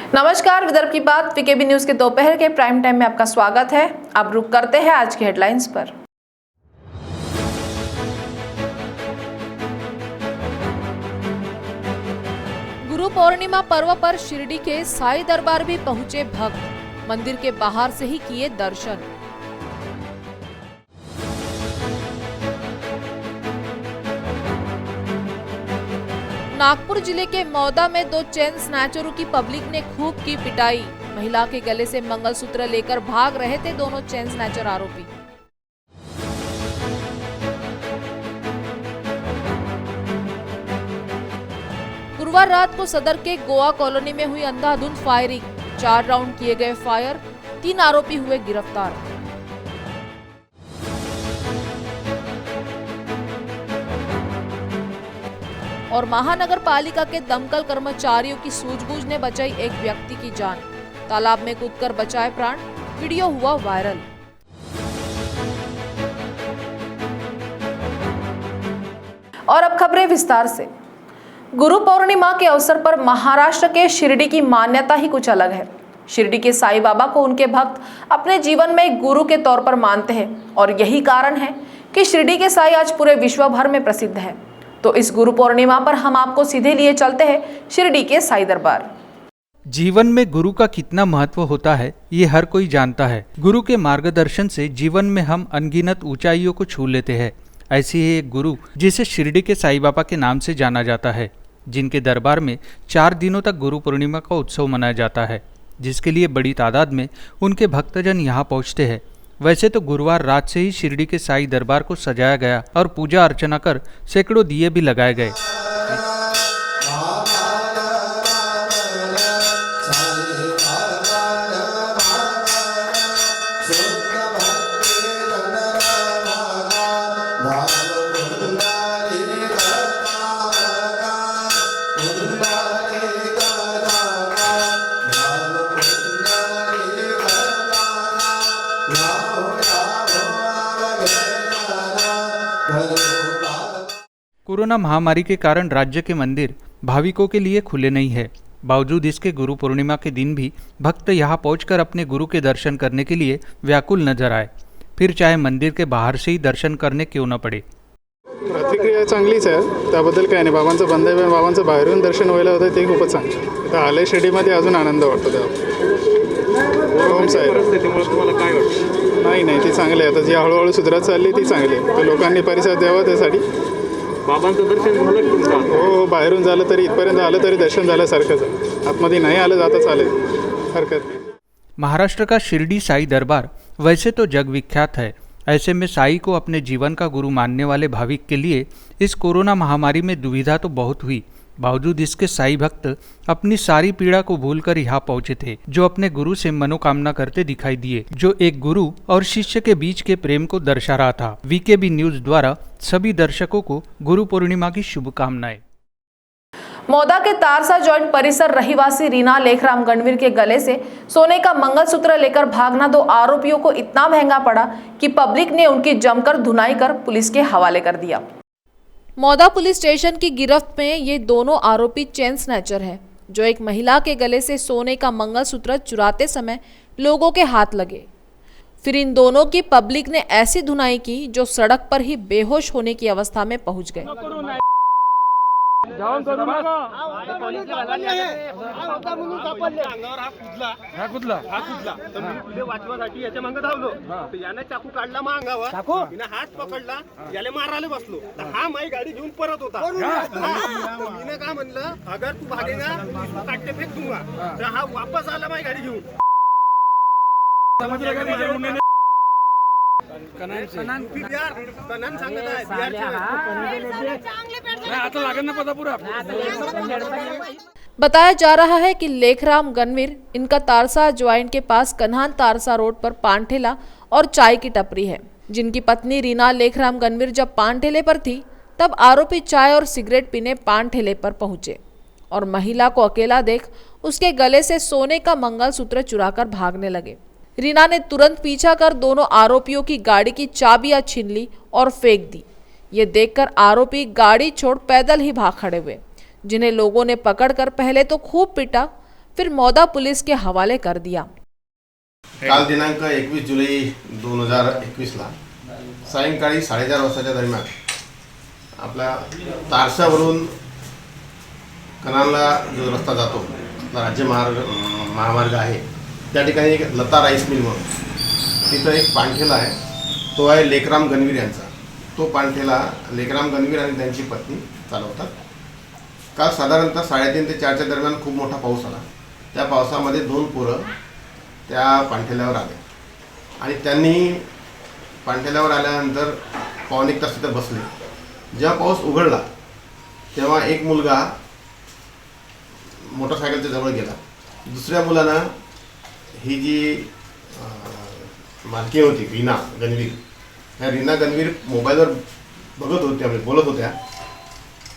नमस्कार, विदर्भ की बात वीकेबी न्यूज के दोपहर के प्राइम टाइम में आपका स्वागत है। अब रुक करते हैं आज की हेडलाइंस पर। गुरु पौर्णिमा पर्व पर शिरडी के साईं दरबार भी पहुंचे भक्त, मंदिर के बाहर से ही किए दर्शन। नागपुर जिले के मौदा में दो चेन स्नैचरों की पब्लिक ने खूब की पिटाई। महिला के गले से मंगलसूत्र लेकर भाग रहे थे दोनों चेन स्नैचर आरोपी। गुरुवार रात को सदर के गोवा कॉलोनी में हुई अंधाधुंध फायरिंग, 4 राउंड किए गए फायर, 3 आरोपी हुए गिरफ्तार। और महानगर पालिका के दमकल कर्मचारियों की सूझबूझ ने बचाई एक व्यक्ति की जान। तालाब में कूदकर बचाए प्राण, वीडियो हुआ वायरल। और अब खबरें विस्तार से। गुरु पौर्णिमा के अवसर पर महाराष्ट्र के शिरडी की मान्यता ही कुछ अलग है। शिरडी के साईं बाबा को उनके भक्त अपने जीवन में एक गुरु के तौर पर मानते हैं और यही कारण है कि शिरडी के साईं आज पूरे विश्व भर में प्रसिद्ध है। तो इस गुरु पूर्णिमा पर हम आपको सीधे लिए चलते हैं शिरडी के साईं दरबार। जीवन में गुरु का कितना महत्व होता है ये हर कोई जानता है। गुरु के मार्गदर्शन से जीवन में हम अनगिनत ऊंचाइयों को छू लेते हैं। ऐसे ही एक गुरु जिसे शिरडी के साईं बाबा के नाम से जाना जाता है, जिनके दरबार में 4 दिनों तक गुरु पूर्णिमा का उत्सव मनाया जाता है, जिसके लिए बड़ी तादाद में उनके भक्तजन यहाँ पहुँचते हैं। वैसे तो गुरुवार रात से ही शिरडी के साईं दरबार को सजाया गया और पूजा अर्चना कर सैकड़ों दिए भी लगाए गए। कोरोना महामारी के कारण राज्य के मंदिर भाविकों के लिए खुले नहीं है। बावजूद इसके गुरु पूर्णिमा के दिन भी भक्त यहाँ पहुंचकर अपने गुरु के दर्शन करने के लिए व्याकुल नजर आए, फिर चाहे मंदिर के बाहर से ही दर्शन करने क्यों न पड़े। प्रतिक्रिया चांगलीच आहे, त्याबद्दल काय नाही। बाबांचं बंद आहे, बाबांचं बाहेरून दर्शन व्हायला होतं ते खूपच चांगलं. आता आलंय शिर्डीमध्ये अजून आनंद वाटतो त्यावर. ओम साई. नाही ती चांगली आहे. आता जी हळूहळू सुधारत चालली ती चांगली आहे. तर लोकांनी परिसर द्यावा त्यासाठी. बाबांचं दर्शन झालं तुमचं? हो, बाहेरून झालं तरी इथपर्यंत आलं तरी दर्शन झाल्यासारखंच आहे. आतमध्ये नाही आलं जाता चालेल, हरकत नाही. महाराष्ट्र का शिरडी साईं दरबार वैसे तो जग विख्यात है। ऐसे में साईं को अपने जीवन का गुरु मानने वाले भाविक के लिए इस कोरोना महामारी में दुविधा तो बहुत हुई। बावजूद इसके साईं भक्त अपनी सारी पीड़ा को भूलकर यहाँ पहुंचे थे, जो अपने गुरु से मनोकामना करते दिखाई दिए, जो एक गुरु और शिष्य के बीच के प्रेम को दर्शा रहा था। वीकेबी न्यूज द्वारा सभी दर्शकों को गुरु पूर्णिमा की शुभकामनाएं। मौदा के तारसा जॉइंट परिसर रहीवासी रीना लेखराम गणवीर के गले से सोने का मंगलसूत्र लेकर भागना 2 आरोपियों को इतना महंगा पड़ा कि पब्लिक ने उनकी जमकर धुनाई कर पुलिस के हवाले कर दिया। मौदा पुलिस स्टेशन की गिरफ्त में ये दोनों आरोपी चेन स्नैचर हैं, जो एक महिला के गले से सोने का मंगलसूत्र चुराते समय लोगों के हाथ लगे। फिर इन दोनों की पब्लिक ने ऐसी धुनाई की जो सड़क पर ही बेहोश होने की अवस्था में पहुंच गए। चाकू काढला अंगावर, हात पकडला, याला मारायला बसलो, हा माझी गाडी घेऊन परत होता. मी काय म्हणलं, अगर तू भागेगा काटते फेक दूंगा. तर हा वापस आला माझी गाडी घेऊन. बताया जा रहा है कि लेखराम गणवीर इनका तारसा ज्वाइंट के पास कन्हान तारसा रोड पर पान ठेला और चाय की टपरी है। जिनकी पत्नी रीना लेखराम गणवीर जब पान ठेले पर थी, तब आरोपी चाय और सिगरेट पीने पान ठेले पर पहुंचे और महिला को अकेला देख उसके गले से सोने का मंगलसूत्र चुराकर भागने लगे। रीना ने तुरंत पीछा कर दोनों आरोपियों की गाड़ी की चाबियां छीन ली और फेंक दी। ये देखकर आरोपी गाड़ी छोड़ पैदल ही भाग खड़े हुए, जिन्हें लोगों ने पकड़कर पहले तो खूब पीटा, फिर मौदा पुलिस के हवाले कर दिया। काल दिनांक 21 जुलै 2021ला सायंकाळी 4:30 वाजताच्या दरम्यान आपल्या तारसावरून कनानला जो रस्ता जातो राज्य महामार्ग आहे त्या ठिकाणी एक लता राईस मिल म्हणून तिथं एक पाणठेला आहे, तो आहे लेखराम गणवीर यांचा। तो पाणठेला लेखराम गणवीर आणि त्यांची पत्नी चालवतात। काल साधारणतः 3:30 ते 4च्या दरम्यान खूप मोठा पाऊस आला। त्या पावसामध्ये 2 पोरं त्या पाणठेल्यावर आले आणि त्यांनी पाणठेल्यावर आल्यानंतर पाऊण एक तास तिथं बसले। जेव्हा पाऊस उघडला तेव्हा एक मुलगा मोटरसायकलच्या जवळ गेला। दुसऱ्या मुलानं ही जी मालकी होती रीना गणवीर, ह्या रीना गणवीर मोबाईलवर बघत होत्या, बोलत होत्या।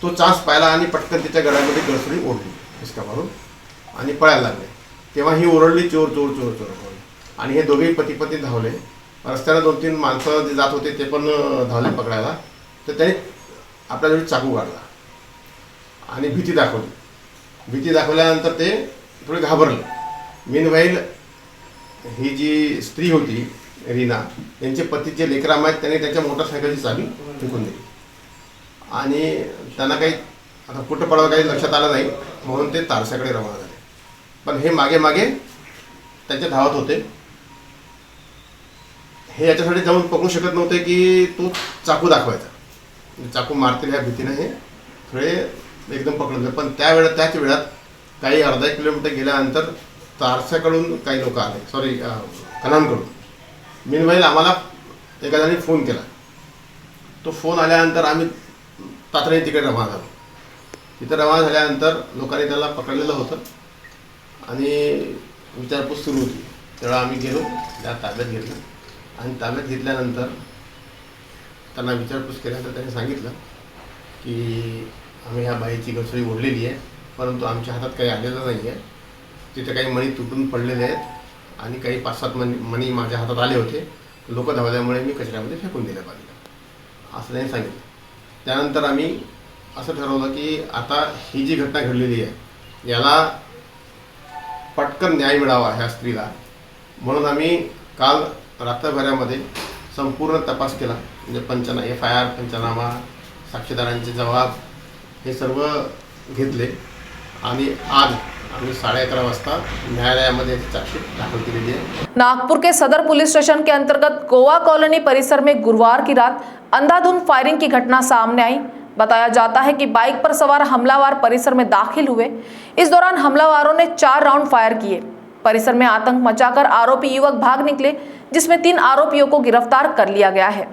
तो चान्स पाहिला आणि पटकन तिच्या गळ्यामध्ये गळसुरी ओढली हिसका मारून आणि पळायला लागले। तेव्हा ही ओरडली चोर चोर चोर चोर करून आणि हे दोघेही पती पत्नी धावले। रस्त्याला 2-3 माणसं जे जात होते ते पण धावले पकडायला। तर त्याने आपल्याजवळ चाकू काढला आणि भीती दाखवली। भीती दाखवल्यानंतर ते थोडे घाबरले। मीनवाईल ही जी स्त्री होती रीना, त्यांचे पती जे लेकराम आहेत त्यांनी त्यांच्या मोटरसायकलची चाबी फेकून दिली आणि त्यांना काही आता कुठं पडावं काही लक्षात आलं नाही, म्हणून ते तारसाकडे रवाना झाले। पण हे मागे मागे त्यांच्या धावत होते। हे याच्यासाठी जाऊन पकडू शकत नव्हते की तो चाकू दाखवायचा, चाकू मारतील ह्या भीतीने हे थोडे एकदम पकडले। पण त्याच वेळात काही अर्धा 1 किलोमीटर गेल्यानंतर तारसाकडून काही लोक आले, कनानकडून। मीनवाईल आम्हाला एका जणांनी फोन केला। तो फोन आल्यानंतर आम्ही तातडीने तिकडे रवाना झालो। तिथं रवाना झाल्यानंतर लोकांनी त्याला पकडलेलं होतं आणि विचारपूस सुरू होती। तेव्हा आम्ही गेलो, त्या ताब्यात घेतलं आणि ताब्यात घेतल्यानंतर त्यांना विचारपूस केल्यानंतर त्यांनी सांगितलं की आम्ही ह्या बाईची गळसुरी ओढलेली आहे, परंतु आमच्या हातात काही आलेलं नाही आहे। तिथे काही मणी तुटून पडलेले आहेत आणि काही 5-7 मणी माझ्या हातात आले होते, लोक धावल्यामुळे मी कचऱ्यामध्ये फेकून दिल्या बाजूला, असं त्यांनी सांगितलं। त्यानंतर आम्ही असं ठरवलं की आता ही जी घटना घडलेली आहे याला पटकन न्याय मिळावा ह्या स्त्रीला, म्हणून आम्ही काल रात्रभरामध्ये संपूर्ण तपास केला। म्हणजे FIR, पंचनामा, साक्षीदारांचे जबाब हे सर्व घेतले आणि आज आम्ही 11:30 वाजता न्यायालयामध्ये चार्जशीट दाखल केलेली है। नागपुर के सदर पुलिस स्टेशन के अंतर्गत गोवा कॉलोनी परिसर में गुरुवार की रात अंधाधुंध फायरिंग की घटना सामने आई। बताया जाता है कि बाइक पर सवार हमलावर परिसर में दाखिल हुए। इस दौरान हमलावरों ने 4 राउंड फायर किए। परिसर में आतंक मचाकर आरोपी युवक भाग निकले, जिसमें 3 आरोपियों को गिरफ्तार कर लिया गया है।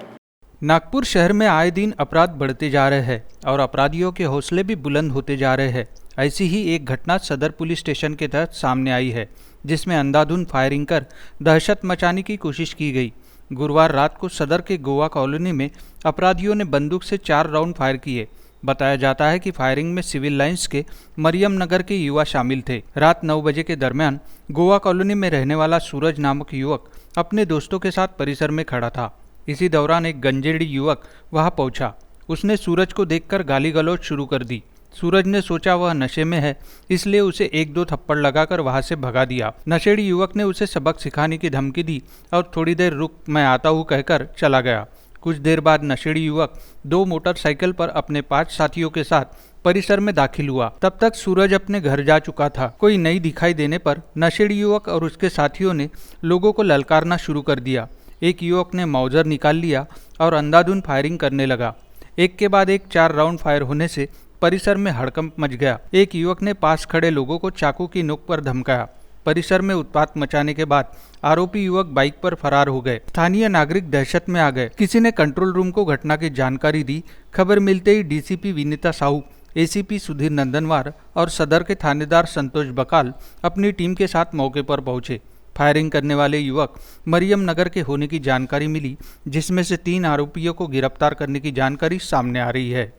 नागपुर शहर में आए दिन अपराध बढ़ते जा रहे हैं और अपराधियों के हौसले भी बुलंद होते जा रहे हैं। ऐसी ही एक घटना सदर पुलिस स्टेशन के तहत सामने आई है, जिसमें अंधाधुंध फायरिंग कर दहशत मचाने की कोशिश की गई। गुरुवार रात को सदर के गोवा कॉलोनी में अपराधियों ने बंदूक से 4 राउंड फायर किए। बताया जाता है कि फायरिंग में सिविल लाइंस के मरियम नगर के युवा शामिल थे। रात 9 बजे के दरमियान गोवा कॉलोनी में रहने वाला सूरज नामक युवक अपने दोस्तों के साथ परिसर में खड़ा था। इसी दौरान एक गंजेड़ी युवक वहां पहुंचा। उसने सूरज को देखकर गाली गलौज शुरू कर दी। सूरज ने सोचा वह नशे में है, इसलिए उसे 1-2 थप्पड़ लगाकर वहां से भगा दिया। नशेड़ी युवक ने उसे सबक सिखाने की धमकी दी और थोड़ी देर रुक, मैं आता हूँ कहकर चला गया। कुछ देर बाद नशेड़ी युवक 2 मोटरसाइकिल पर अपने 5 साथियों के साथ परिसर में दाखिल हुआ। तब तक सूरज अपने घर जा चुका था। कोई नहीं दिखाई देने पर नशेड़ी युवक और उसके साथियों ने लोगों को ललकारना शुरू कर दिया। एक युवक ने माउजर निकाल लिया और अंधाधुंध फायरिंग करने लगा। एक के बाद एक 4 राउंड फायर होने से परिसर में हड़कंप मच गया। एक युवक ने पास खड़े लोगों को चाकू की नोक पर धमकाया। परिसर में उत्पात मचाने के बाद आरोपी युवक बाइक पर फरार हो गए। स्थानीय नागरिक दहशत में आ गए। किसी ने कंट्रोल रूम को घटना की जानकारी दी। खबर मिलते ही डीसीपी विनीता साहू, एसीपी सुधीर नंदनवार और सदर के थानेदार संतोष बकाल अपनी टीम के साथ मौके पर पहुंचे। फायरिंग करने वाले युवक मरियम नगर के होने की जानकारी मिली, जिसमें से 3 आरोपियों को गिरफ्तार करने की जानकारी सामने आ रही है।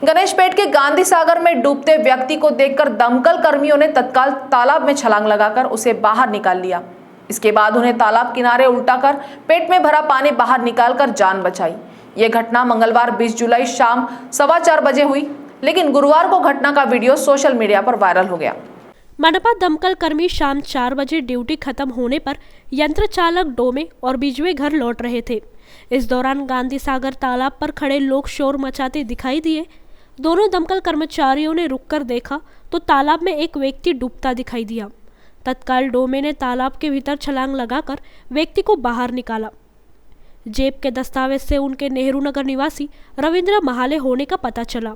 गणेशपेट के गांधी सागर में डूबते व्यक्ति को देखकर दमकल कर्मियों ने तत्काल तालाब में छलांग लगाकर उसे बाहर निकाल लिया। इसके बाद उन्हें तालाब किनारे उल्टाकर पेट में भरा पानी बाहर निकालकर जान बचाई। यह घटना मंगलवार 20 जुलाई शाम 4:15 बजे हुई, लेकिन गुरुवार को घटना का वीडियो सोशल मीडिया पर वायरल हो गया। मनपा दमकल कर्मी शाम 4 बजे ड्यूटी खत्म होने पर यंत्र चालक डोमे और बिजवे घर लौट रहे थे। इस दौरान गांधी सागर तालाब पर खड़े लोग शोर मचाते दिखाई दिए। दोनों दमकल कर्मचारियों ने रुककर देखा तो तालाब में एक व्यक्ति डूबता दिखाई दिया। तत्काल डोमे ने तालाब के भीतर छलांग लगाकर व्यक्ति को बाहर निकाला। जेब के दस्तावेज से उनके नेहरू नगर निवासी रविंद्र महाले होने का पता चला।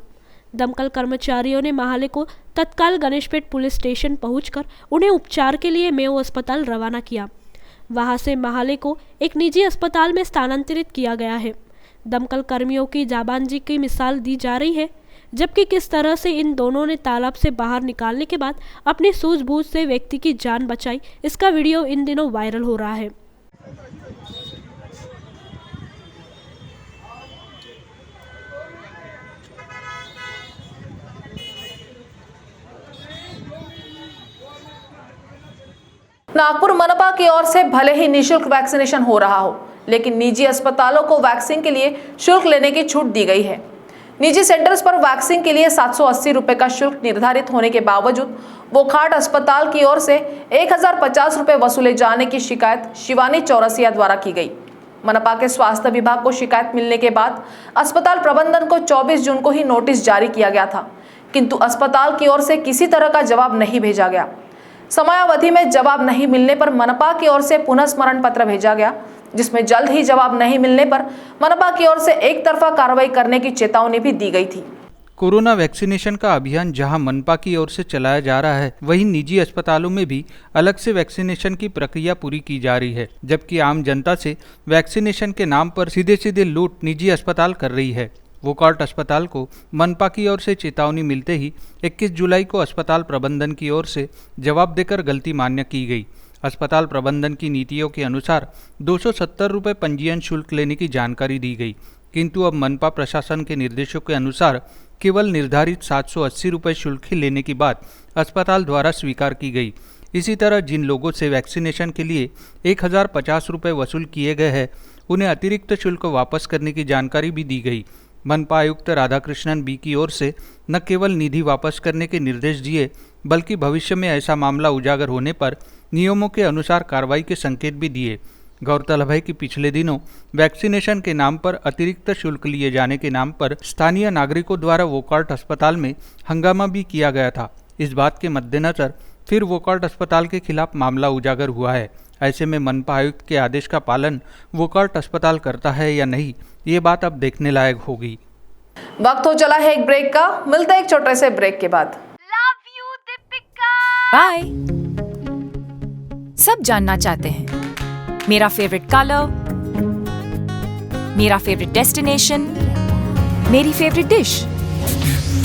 दमकल कर्मचारियों ने महाले को तत्काल गणेशपेट पुलिस स्टेशन पहुंचकर उन्हें उपचार के लिए मेयो अस्पताल रवाना किया। वहां से महाले को एक निजी अस्पताल में स्थानांतरित किया गया है। दमकल कर्मियों की जाबांजी की मिसाल दी जा रही है, जबकि किस तरह से इन दोनों ने तालाब से बाहर निकालने के बाद अपनी सूझबूझ से व्यक्ति की जान बचाई, इसका वीडियो इन दिनों वायरल हो रहा है। नागपुर मनपा की ओर से भले ही निःशुल्क वैक्सीनेशन हो रहा हो, लेकिन निजी अस्पतालों को वैक्सीन के लिए शुल्क लेने की छूट दी गई है। निजी सेंटर्स पर वैक्सीन के लिए 780 रुपए का शुल्क निर्धारित होने के बावजूद वोकार्ड अस्पताल की ओर से 1050 रुपए वसूले जाने की शिकायत शिवानी चौरसिया द्वारा की गई। मनपा के स्वास्थ्य विभाग को शिकायत मिलने के बाद अस्पताल प्रबंधन को 24 जून को ही नोटिस जारी किया गया था, किंतु अस्पताल की ओर से किसी तरह का जवाब नहीं भेजा गया। समयावधि में जवाब नहीं मिलने पर मनपा की ओर से पुनः स्मरण पत्र भेजा गया, जिसमें जल्द ही जवाब नहीं मिलने पर मनपा की ओर से एक तरफा कार्रवाई करने की चेतावनी भी दी गई थी। कोरोना वैक्सीनेशन का अभियान जहां मनपा की ओर से चलाया जा रहा है, वहीं निजी अस्पतालों में भी अलग से वैक्सीनेशन की प्रक्रिया पूरी की जा रही है, जबकि आम जनता से वैक्सीनेशन के नाम पर सीधे सीधे लूट निजी अस्पताल कर रही है। वोकार्ट अस्पताल को मनपा की ओर से चेतावनी मिलते ही 21 जुलाई को अस्पताल प्रबंधन की ओर से जवाब देकर गलती मान्य की गई। अस्पताल प्रबंधन की नीतियों के अनुसार 270 रुपये पंजीयन शुल्क लेने की जानकारी दी गई, किंतु अब मनपा प्रशासन के निर्देशों के अनुसार केवल निर्धारित 780 रुपये शुल्क ही लेने की बात अस्पताल द्वारा स्वीकार की गई। इसी तरह जिन लोगों से वैक्सीनेशन के लिए 1050 रुपये वसूल किए गए हैं, उन्हें अतिरिक्त शुल्क वापस करने की जानकारी भी दी गई। मनपा आयुक्त राधाकृष्णन बी की ओर से न केवल निधि वापस करने के निर्देश दिए, बल्कि भविष्य में ऐसा मामला उजागर होने पर नियमों के अनुसार कार्रवाई के संकेत भी दिए। गौरतलब है कि पिछले दिनों वैक्सीनेशन के नाम पर अतिरिक्त शुल्क लिए जाने के नाम पर स्थानीय नागरिकों द्वारा वोकार्ट अस्पताल में हंगामा भी किया गया था। इस बात के मद्देनजर फिर वोकार्ट अस्पताल के खिलाफ मामला उजागर हुआ है। ऐसे में मनपा आयुक्त के आदेश का पालन वोकार्ट अस्पताल करता है या नहीं, ये बात अब देखने लायक होगी। वक्त हो चला है एक ब्रेक का, मिलते हैं एक छोटे से ब्रेक के बाद। बाय। सब जानना चाहते हैं मेरा फेवरेट कलर, मेरा फेवरेट डेस्टिनेशन, मेरी फेवरेट डिश,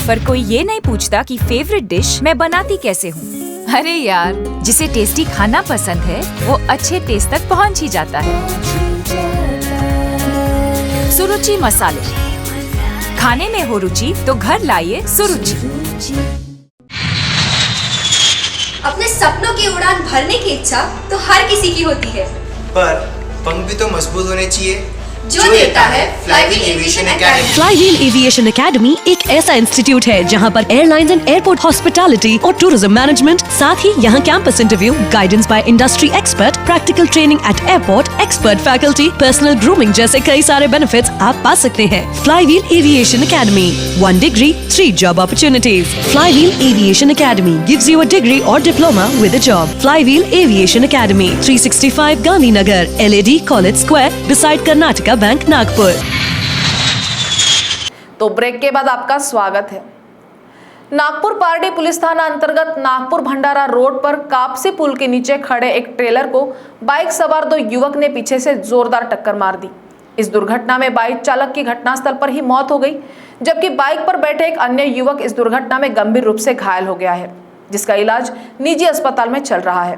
पर कोई ये नहीं पूछता कि फेवरेट डिश मैं बनाती कैसे हूँ। अरे यार, जिसे टेस्टी खाना पसंद है वो अच्छे टेस्ट तक पहुँच ही जाता है। सुरुचि मसाले, खाने में हो रुचि तो घर लाइए सुरुचि। अपने सपनों की उड़ान भरने की इच्छा तो हर किसी की होती है, पर पंख भी तो मजबूत होने चाहिए, जो देता है flywheel aviation academy. Flywheel aviation academy एक ऐसा इंस्टीट्यूट है जहां पर एयरलाइंस एंड एयरपोर्ट हॉस्पिटैलिटी और टूरिज्म मैनेजमेंट, साथ ही यहां campus interview, guidance by industry expert, practical training at airport, expert faculty, personal grooming जैसे कई सारे बेनिफिट्स आप पा सकते हैं। Flywheel aviation academy, 1 degree 3 job opportunities. Flywheel aviation academy gives you a degree or diploma with a job. Flywheel Aviation Academy, 365 Gandhinagar, LAD College Square, beside Karnataka bank, Nagpur. तो break के बाद आपका स्वागत है। नागपुर पारडी पुलिस थाना अंतर्गत नागपुर भंडारा रोड पर कापसी पुल के नीचे खड़े एक ट्रेलर को बाइक सवार 2 युवक ने पीछे से जोरदार टक्कर मार दी। इस दुर्घटना में बाइक चालक की घटनास्थल पर ही मौत हो गई, जबकि बाइक पर बैठे एक अन्य युवक इस दुर्घटना में गंभीर रूप से घायल हो गया है, जिसका इलाज निजी अस्पताल में चल रहा है।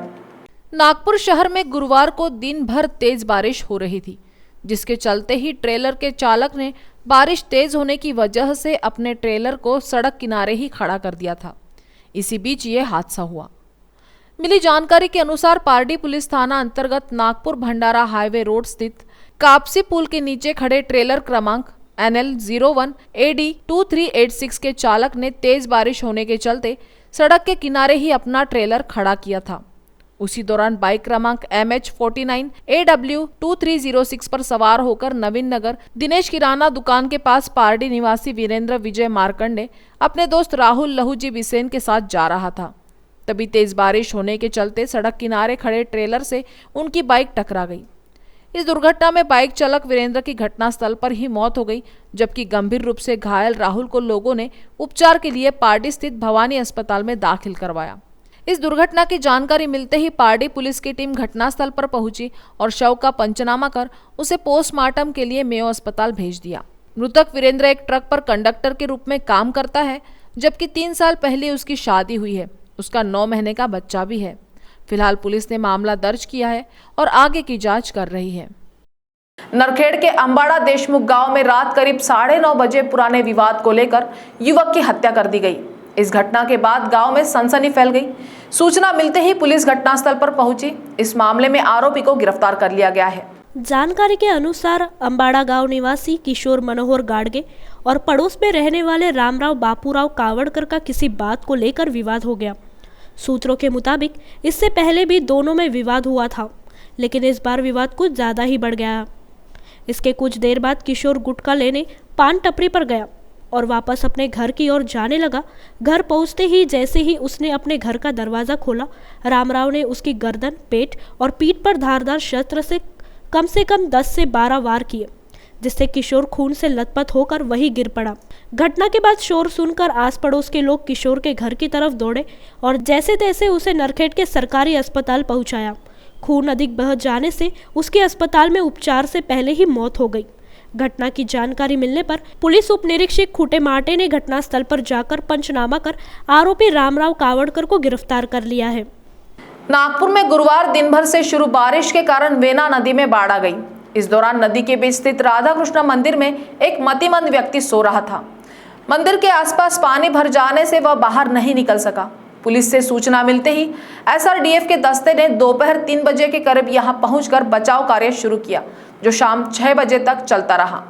नागपुर शहर में गुरुवार को दिन भर तेज बारिश हो रही थी, जिसके चलते ही ट्रेलर के चालक ने बारिश तेज होने की वजह से अपने ट्रेलर को सड़क किनारे ही खड़ा कर दिया था। इसी बीच ये हादसा हुआ। मिली जानकारी के अनुसार पारडी पुलिस थाना अंतर्गत नागपुर भंडारा हाईवे रोड स्थित कापसी पुल के नीचे खड़े ट्रेलर क्रमांक NL01 AD 2386 के चालक ने तेज बारिश होने के चलते सड़क के किनारे ही अपना ट्रेलर खड़ा किया था। उसी दौरान बाइक क्रमांक MH49 AW 2306 पर सवार होकर नवीन नगर दिनेश किराना दुकान के पास पारडी निवासी वीरेंद्र विजय मार्कंडे अपने दोस्त राहुल लहूजी बिसेन के साथ जा रहा था। तभी तेज बारिश होने के चलते सड़क किनारे खड़े ट्रेलर से उनकी बाइक टकरा गई। इस दुर्घटना में बाइक चालक वीरेंद्र की घटनास्थल पर ही मौत हो गई, जबकि गंभीर रूप से घायल राहुल को लोगों ने उपचार के लिए पारडी स्थित भवानी अस्पताल में दाखिल करवाया। इस दुर्घटना की जानकारी मिलते ही पारडी पुलिस की टीम घटनास्थल पर पहुंची और शव का पंचनामा कर उसे पोस्टमार्टम के लिए मेयो अस्पताल भेज दिया। मृतक वीरेंद्र एक ट्रक पर कंडक्टर के रूप में काम करता है, जबकि 3 साल पहले उसकी शादी हुई है। उसका 9 महीने का बच्चा भी है। फिलहाल पुलिस ने मामला दर्ज किया है और आगे की जांच कर रही है। नरखेड़ के अंबाड़ा देशमुख गांव में रात करीब 9:30 बजे पुराने विवाद को लेकर युवक की हत्या कर दी गई। इस घटना के बाद गांव में सनसनी फैल गई। सूचना मिलते ही पुलिस घटनास्थल पर पहुंची। इस मामले में आरोपी को गिरफ्तार कर लिया गया है। जानकारी के अनुसार अंबाड़ा गांव निवासी किशोर मनोहर गाड़गे और पड़ोस में रहने वाले रामराव बापूराव कावड़कर का किसी बात को लेकर विवाद हो गया। सूत्रों के मुताबिक इससे पहले भी दोनों में विवाद हुआ था, लेकिन इस बार विवाद कुछ ज़्यादा ही बढ़ गया। इसके कुछ देर बाद किशोर गुटखा लेने पान टपरी पर गया और वापस अपने घर की ओर जाने लगा। घर पहुंचते ही जैसे ही उसने अपने घर का दरवाज़ा खोला, रामराव ने उसकी गर्दन, पेट और पीठ पर धारदार शस्त्र से कम 10 से 12 वार किए, जिससे किशोर खून से लथपथ होकर वहीं गिर पड़ा। घटना के बाद शोर सुनकर आस पड़ोस के लोग किशोर के घर की तरफ दौड़े और जैसे तैसे उसे नरखेड़ के सरकारी अस्पताल पहुंचाया। खून अधिक बह जाने से उसके अस्पताल में उपचार से पहले ही मौत हो गई। घटना की जानकारी मिलने पर पुलिस उप निरीक्षक खूटे माटे ने घटनास्थल पर जाकर पंचनामा कर आरोपी रामराव कावड़कर को गिरफ्तार कर लिया है। नागपुर में गुरुवार दिन भर से शुरू बारिश के कारण वेना नदी में बाढ़ आ गई। इस दौरान नदी के बीच स्थित राधा कृष्ण मंदिर में एक मतिमंद व्यक्ति सो रहा था। मंदिर के आसपास पानी भर जाने से वह बाहर नहीं निकल सका। पुलिस से सूचना मिलते ही SRDF के दस्ते ने दोपहर 3 बजे के करीब यहां पहुंचकर बचाव कार्य शुरू किया, जो शाम 6 बजे तक चलता रहा।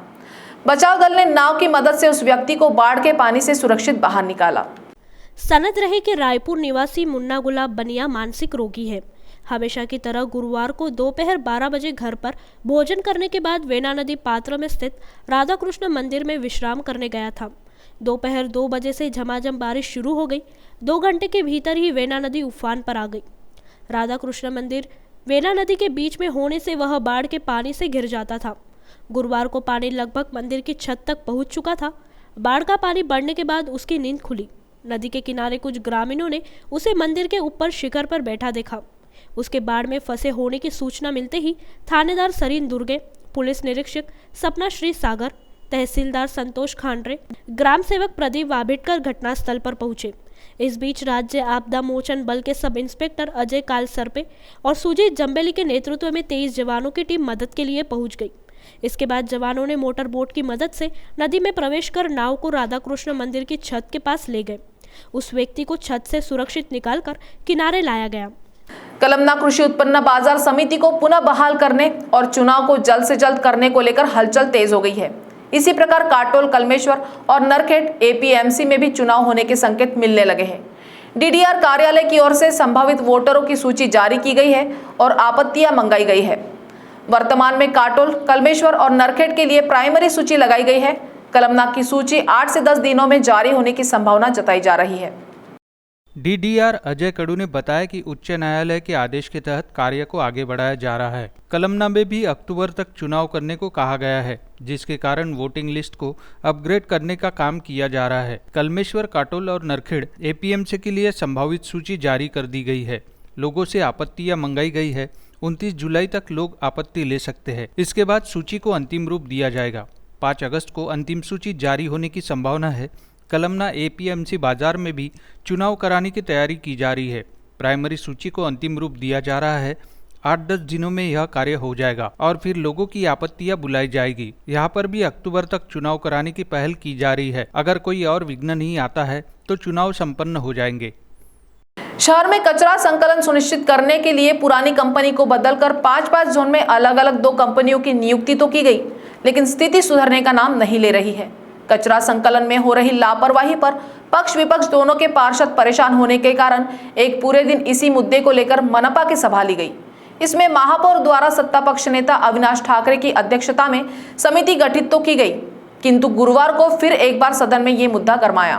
बचाव दल ने नाव की मदद से उस व्यक्ति को बाढ़ के पानी से सुरक्षित बाहर निकाला। सनद रहे कि रायपुर निवासी मुन्ना गुलाब बनिया मानसिक रोगी है। हमेशा की तरह गुरुवार को दोपहर 12 बजे घर पर भोजन करने के बाद वेना नदी पात्र में स्थित राधा कृष्ण मंदिर में विश्राम करने गया था। दोपहर 2 बजे से झमाझम बारिश शुरू हो गई। 2 घंटे के भीतर ही वेना नदी उफान पर आ गई। राधा कृष्ण मंदिर वेना नदी के बीच में होने से वह बाढ़ के पानी से घिर जाता था। गुरुवार को पानी लगभग मंदिर की छत तक पहुंच चुका था। बाढ़ का पानी बढ़ने के बाद उसकी नींद खुली। नदी के किनारे कुछ ग्रामीणों ने उसे मंदिर के ऊपर शिखर पर बैठा देखा। उसके बाढ़ में फंसे होने की सूचना मिलते ही थानेदार सरीन दुर्गे, पुलिस निरीक्षक सपना श्री सागर, तहसीलदार संतोष खांडरे, ग्राम सेवक प्रदीप वाभिटकर घटनास्थल पर पहुंचे। इस बीच राज्य आपदा मोचन बल के सब इंस्पेक्टर अजय कालसरपे और सुजीत जम्बेली के नेतृत्व में 23 जवानों की टीम मदद के लिए पहुंच गई। इसके बाद जवानों ने मोटर बोट की मदद से नदी में प्रवेश कर नाव को राधा कृष्ण मंदिर की छत के पास ले गए। उस व्यक्ति को छत से सुरक्षित निकालकर किनारे लाया गया। कलमना कृषि उत्पन्न बाजार समिति को पुनः बहाल करने और चुनाव को जल्द से जल्द करने को लेकर हलचल तेज हो गई है। इसी प्रकार काटोल, कलमेश्वर और नरखेड़ APMC में भी चुनाव होने के संकेत मिलने लगे हैं। DDR कार्यालय की ओर से संभावित वोटरों की सूची जारी की गई है और आपत्तियां मंगाई गई है। वर्तमान में काटोल, कलमेश्वर और नरखेड़ के लिए प्राइमरी सूची लगाई गई है। कलमना की सूची 8 से 10 दिनों में जारी होने की संभावना जताई जा रही है। DDR अजय कडू ने बताया कि उच्च न्यायालय के आदेश के तहत कार्य को आगे बढ़ाया जा रहा है। कलमना में भी अक्टूबर तक चुनाव करने को कहा गया है, जिसके कारण वोटिंग लिस्ट को अपग्रेड करने का काम किया जा रहा है। कलमेश्वर, काटोल और नरखेड़ APMC के लिए संभावित सूची जारी कर दी गई है। लोगों से आपत्तियां मंगाई गई है। 29 जुलाई तक लोग आपत्ति ले सकते हैं। इसके बाद सूची को अंतिम रूप दिया जाएगा। 5 अगस्त को अंतिम सूची जारी होने की संभावना है। कलमना APMC बाजार में भी चुनाव कराने की तैयारी की जा रही है। प्राइमरी सूची को अंतिम रूप दिया जा रहा है। 8-10 दिनों में यह कार्य हो जाएगा और फिर लोगों की आपत्तियां बुलाई जाएगी। यहाँ पर भी अक्टूबर तक चुनाव कराने की पहल की जा रही है। अगर कोई और विघ्न नहीं आता है तो चुनाव संपन्न हो जाएंगे। शहर में कचरा संकलन सुनिश्चित करने के लिए पुरानी कंपनी को बदलकर 5-5 जोन में अलग अलग 2 कंपनियों की नियुक्ति तो की गई, लेकिन स्थिति सुधरने का नाम नहीं ले रही है। कचरा संकलन में हो रही लापरवाही पर पक्ष विपक्ष दोनों के पार्षद परेशान होने के कारण एक पूरे दिन इसी मुद्दे को लेकर मनपा की सभा ली गई। इसमें महापौर द्वारा सत्ता पक्ष नेता अविनाश ठाकरे की अध्यक्षता में समिति गठित तो की गई, किंतु गुरुवार को फिर एक बार सदन में ये मुद्दा गरमाया।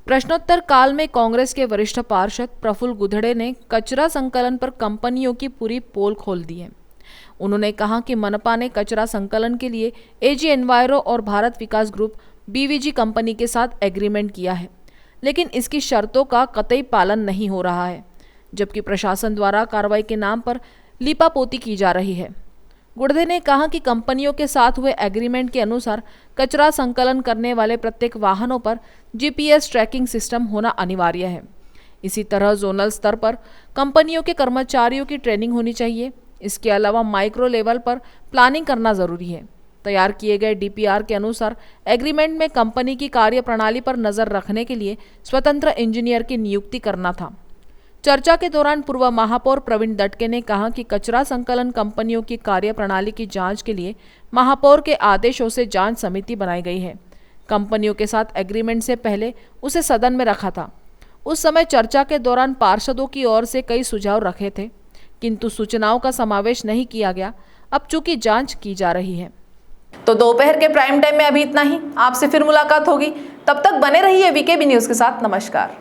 प्रश्नोत्तर काल में कांग्रेस के वरिष्ठ पार्षद प्रफुल्ल गुधड़े ने कचरा संकलन पर कंपनियों की पूरी पोल खोल दी है। उन्होंने कहा कि मनपा ने कचरा संकलन के लिए एजी एनवायरो और भारत विकास ग्रुप बीवीजी कंपनी के साथ एग्रीमेंट किया है, लेकिन इसकी शर्तों का कतई पालन नहीं हो रहा है, जबकि प्रशासन द्वारा कार्रवाई के नाम पर लीपापोती की जा रही है। गुड़दे ने कहा कि कंपनियों के साथ हुए एग्रीमेंट के अनुसार कचरा संकलन करने वाले प्रत्येक वाहनों पर जीपीएस ट्रैकिंग सिस्टम होना अनिवार्य है। इसी तरह जोनल स्तर पर कंपनियों के कर्मचारियों की ट्रेनिंग होनी चाहिए। इसके अलावा माइक्रो लेवल पर प्लानिंग करना जरूरी है। तैयार किए गए डीपीआर के अनुसार एग्रीमेंट में कंपनी की कार्यप्रणाली पर नजर रखने के लिए स्वतंत्र इंजीनियर की नियुक्ति करना था। चर्चा के दौरान पूर्व महापौर प्रवीण दटके ने कहा कि कचरा संकलन कंपनियों की कार्यप्रणाली की जांच के लिए महापौर के आदेशों से जांच समिति बनाई गई है। कंपनियों के साथ एग्रीमेंट से पहले उसे सदन में रखा था। उस समय चर्चा के दौरान पार्षदों की ओर से कई सुझाव रखे थे, किंतु सूचनाओं का समावेश नहीं किया गया। अब चूंकि जांच की जा रही है। तो दोपहर के प्राइम टाइम में अभी इतना ही। आपसे फिर मुलाकात होगी, तब तक बने रहिए वीकेबी न्यूज के साथ। नमस्कार।